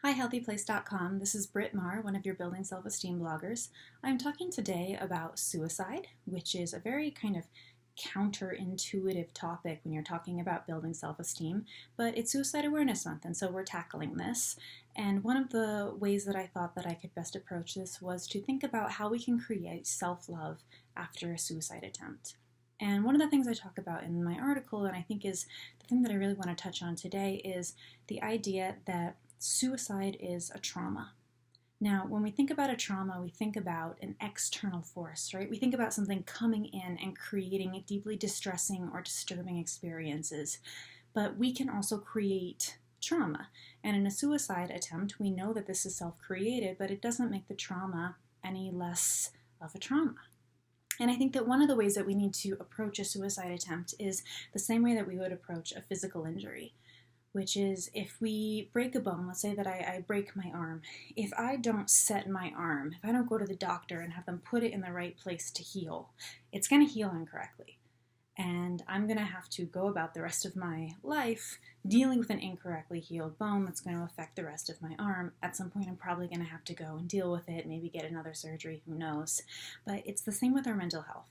Hi, healthyplace.com. This is Britt Mahrer, one of your Building Self-Esteem bloggers. I'm talking today about suicide, which is a very kind of counterintuitive topic when you're talking about building self-esteem, but it's Suicide Awareness Month, and so we're tackling this. And one of the ways that I thought that I could best approach this was to think about how we can create self-love after a suicide attempt. And one of the things I talk about in my article, and I think is the thing that I really want to touch on today, is the idea that suicide is a trauma. Now, when we think about a trauma, we think about an external force, right? We think about something coming in and creating deeply distressing or disturbing experiences. But we can also create trauma. And in a suicide attempt, we know that this is self-created, but it doesn't make the trauma any less of a trauma. And I think that one of the ways that we need to approach a suicide attempt is the same way that we would approach a physical injury, which is if we break a bone, let's say that I break my arm, if I don't set my arm, if I don't go to the doctor and have them put it in the right place to heal, it's going to heal incorrectly. And I'm going to have to go about the rest of my life dealing with an incorrectly healed bone that's going to affect the rest of my arm. At some point, I'm probably going to have to go and deal with it, maybe get another surgery, who knows. But it's the same with our mental health.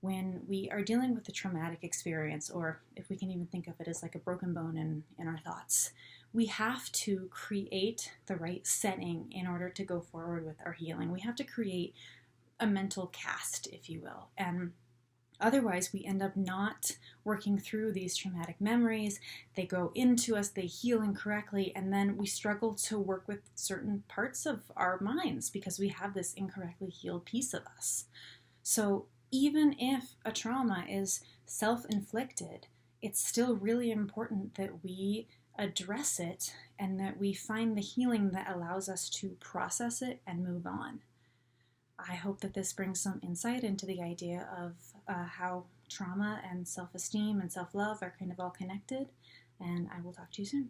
When we are dealing with a traumatic experience, or if we can even think of it as like a broken bone in our thoughts, we have to create the right setting in order to go forward with our healing. We have to create a mental cast, if you will. And otherwise, we end up not working through these traumatic memories. They go into us, they heal incorrectly, and then we struggle to work with certain parts of our minds because we have this incorrectly healed piece of us. So even if a trauma is self-inflicted, it's still really important that we address it and that we find the healing that allows us to process it and move on. I hope that this brings some insight into the idea of how trauma and self-esteem and self-love are kind of all connected, and I will talk to you soon.